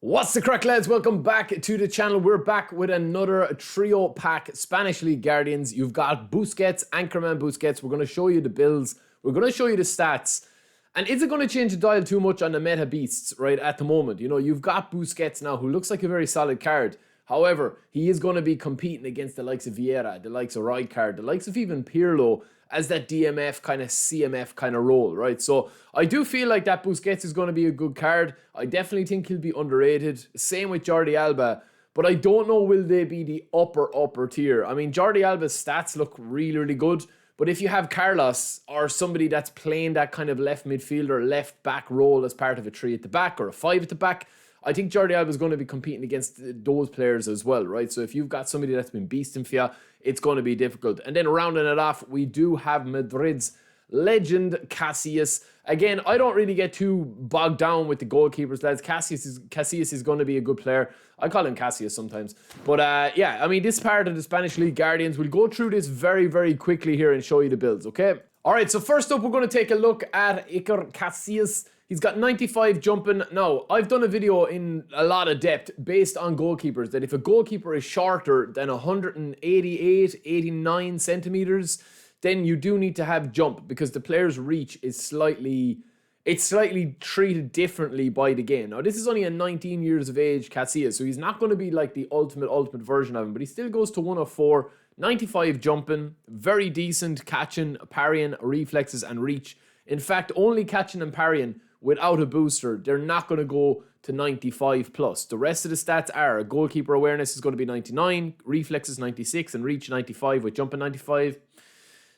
What's the crack, lads? Welcome back to the channel. We're back with another trio pack Spanish League Guardians. You've got Busquets, Anchorman Busquets. We're going to show you the builds. We're going to show you the stats. And is it going to change the dial too much on the meta beasts right at the moment? You know, you've got Busquets now, who looks like a very solid card. However, he is going to be competing against the likes of Vieira, the likes of Rijkaard, the likes of even Pirlo, as that DMF kind of CMF kind of role, right? So I do feel like that Busquets is going to be a good card. I definitely think he'll be underrated. Same with Jordi Alba. But I don't know, will they be the upper tier? I mean, Jordi Alba's stats look really good. But if you have Carlos or somebody that's playing that kind of left midfielder, left back role as part of a 3 at the back or a 5 at the back, I think Jordi Alba is going to be competing against those players as well, right? So if you've got somebody that's been beasting for you, it's going to be difficult. And then rounding it off, we do have Madrid's legend Casillas. Again, I don't really get too bogged down with the goalkeepers, lads. Casillas is going to be a good player. I call him Casillas sometimes. But yeah, I mean, this part of the Spanish League Guardians, we'll go through this very quickly here and show you the builds, okay? All right, so first up, we're going to take a look at Iker Casillas. He's got 95 jumping. Now, I've done a video in a lot of depth based on goalkeepers, that if a goalkeeper is shorter than 188, 89 centimeters, then you do need to have jump, because the player's reach is slightly treated differently by the game. Now, this is only a 19 years of age Casillas, so he's not going to be like the ultimate version of him, but he still goes to 104, 95 jumping, very decent catching, parrying, reflexes, and reach. In fact, only catching and parrying without a booster, they're not going to go to 95 plus. The rest of the stats are goalkeeper awareness is going to be 99, reflexes 96, and reach 95 with jumping 95.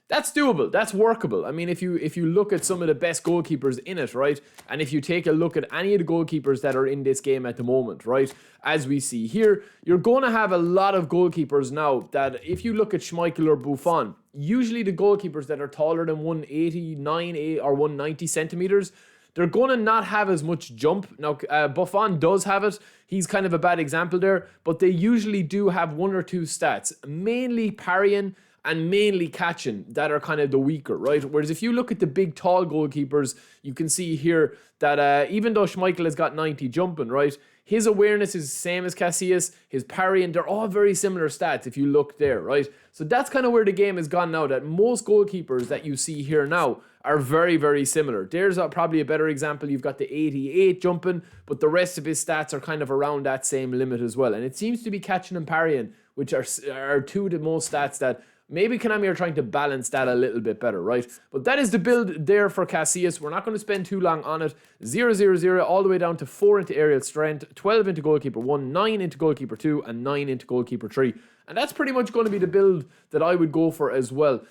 That's doable. That's workable. I mean, if you look at some of the best goalkeepers in it, right? And if you take a look at any of the goalkeepers that are in this game at the moment, right? As we see here, you're going to have a lot of goalkeepers now that if you look at Schmeichel or Buffon, usually the goalkeepers that are taller than 189 or 190 centimeters, they're going to not have as much jump. Now, Buffon does have it. He's kind of a bad example there, but they usually do have one or two stats, mainly parrying and mainly catching, that are kind of the weaker, right? Whereas if you look at the big, tall goalkeepers, you can see here that even though Schmeichel has got 90 jumping, right? His awareness is the same as Casillas. His parrying, they're all very similar stats if you look there, right? So that's kind of where the game has gone now, that most goalkeepers that you see here now are very similar. There's probably a better example. You've got the 88 jumping, but the rest of his stats are kind of around that same limit as well. And it seems to be catching and parrying, which are two of the most stats that maybe Konami are trying to balance that a little bit better, right? But that is the build there for Casillas. We're not going to spend too long on it. 0 all the way down to 4 into aerial strength, 12 into goalkeeper 1, 9 into goalkeeper 2, and 9 into goalkeeper 3. And that's pretty much going to be the build that I would go for as well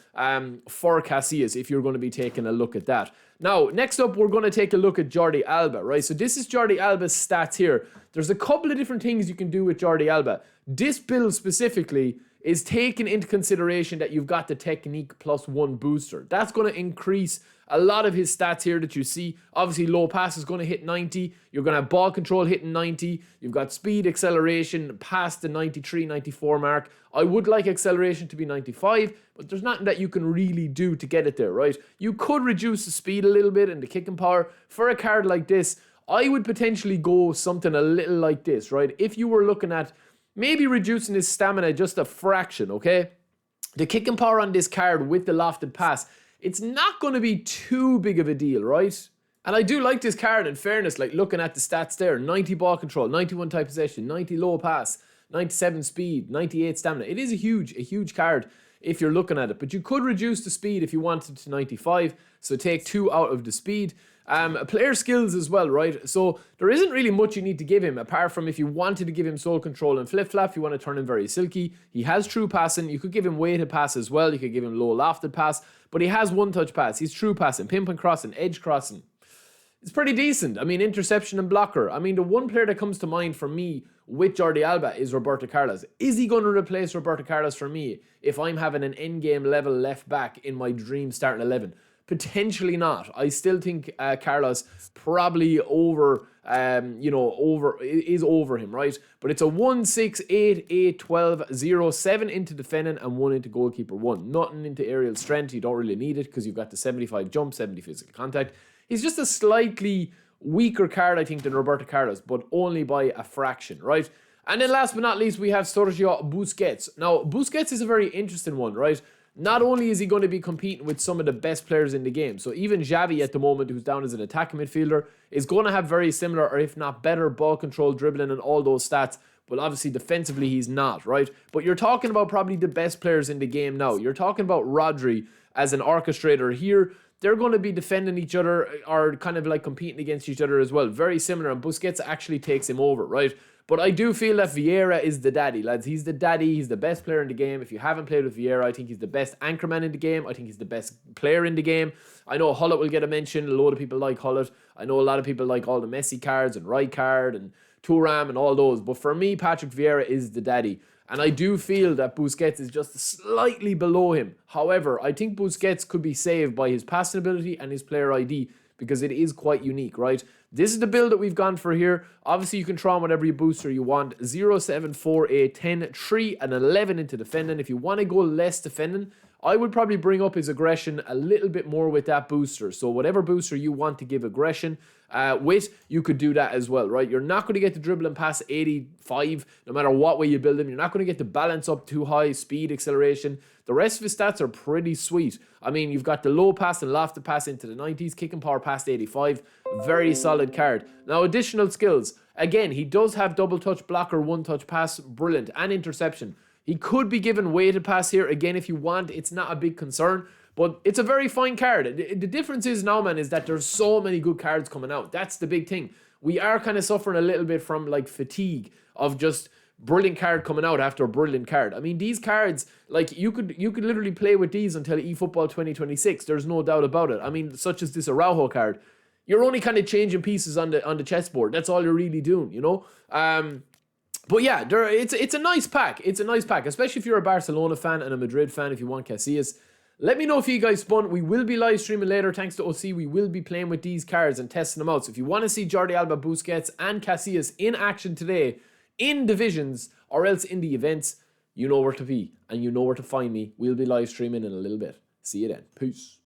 for Casillas, if you're going to be taking a look at that. Now, next up, we're going to take a look at Jordi Alba, right? So this is Jordi Alba's stats here. There's a couple of different things you can do with Jordi Alba. This build specifically is taking into consideration that you've got the technique +1 booster. That's going to increase a lot of his stats here that you see. Obviously, low pass is going to hit 90. You're going to have ball control hitting 90. You've got speed, acceleration past the 93, 94 mark. I would like acceleration to be 95, but there's nothing that you can really do to get it there, right? You could reduce the speed a little bit and the kicking power. For a card like this, I would potentially go something a little like this, right? If you were looking at maybe reducing his stamina just a fraction, okay? The kicking power on this card with the lofted pass, it's not going to be too big of a deal, right? And I do like this card, in fairness, like looking at the stats there. 90 ball control, 91 tight possession, 90 low pass, 97 speed, 98 stamina. It is a huge card if you're looking at it. But you could reduce the speed if you wanted to 95, so take 2 out of the speed. Player skills as well, right? So there isn't really much you need to give him, apart from if you wanted to give him soul control and flip-flap, you want to turn him very silky. He has true passing. You could give him weighted pass as well. You could give him low lofted pass, but he has one-touch pass. He's true passing, pinpoint crossing, edge crossing. It's pretty decent. I mean, interception and blocker. I mean, the one player that comes to mind for me with Jordi Alba is Roberto Carlos. Is he going to replace Roberto Carlos for me if I'm having an endgame level left back in my dream starting 11? Potentially not. I still think Carlos probably is over him, right? But it's a 1, 6, 8, 8, 12, 0, 7 into defending and 1 into goalkeeper 1. Nothing into aerial strength. You don't really need it because you've got the 75 jump, 70 physical contact. He's just a slightly weaker card, I think, than Roberto Carlos, but only by a fraction, right? And then last but not least, we have Sergio Busquets. Now, Busquets is a very interesting one, right? Not only is he going to be competing with some of the best players in the game, so even Xavi at the moment, who's down as an attacking midfielder, is going to have very similar, or if not better, ball control, dribbling, and all those stats. But obviously, defensively, he's not, right? But you're talking about probably the best players in the game now. You're talking about Rodri as an orchestrator here. They're going to be defending each other, or kind of like competing against each other as well. Very similar, and Busquets actually takes him over, right? But I do feel that Vieira is the daddy, lads. He's the daddy. He's the best player in the game. If you haven't played with Vieira, I think he's the best anchorman in the game. I think he's the best player in the game. I know Hullet will get a mention. A lot of people like Hullet. I know a lot of people like all the Messi cards and Rijkaard and Thuram and all those. But for me, Patrick Vieira is the daddy. And I do feel that Busquets is just slightly below him. However, I think Busquets could be saved by his passing ability and his player ID, because it is quite unique, right? This is the build that we've gone for here. Obviously, you can throw on whatever booster you want. 0, 7, 4, 8, 10, 3, and 11 into defending. If you want to go less defending, I would probably bring up his aggression a little bit more with that booster. So whatever booster you want to give aggression with, you could do that as well, right? You're not going to get the dribbling past 85, no matter what way you build him. You're not going to get the balance up too high, speed, acceleration. The rest of his stats are pretty sweet. I mean, you've got the low pass and lofted pass into the 90s, kicking power past 85. Very solid card. Now, additional skills. Again, he does have double touch, blocker, one touch pass, brilliant, and interception. He could be given weighted pass here. Again, if you want, it's not a big concern. But it's a very fine card. The difference is now, man, is that there's so many good cards coming out. That's the big thing. We are kind of suffering a little bit from like fatigue of just brilliant card coming out after a brilliant card. I mean, these cards, like you could literally play with these until eFootball 2026. There's no doubt about it. I mean, such as this Araujo card. You're only kind of changing pieces on the chessboard. That's all you're really doing, you know? But yeah, it's a nice pack. It's a nice pack, especially if you're a Barcelona fan and a Madrid fan, if you want Casillas. Let me know if you guys spun. We will be live streaming later thanks to OC. We will be playing with these cards and testing them out. So if you want to see Jordi Alba, Busquets and Casillas in action today in divisions or else in the events, you know where to be and you know where to find me. We'll be live streaming in a little bit. See you then. Peace.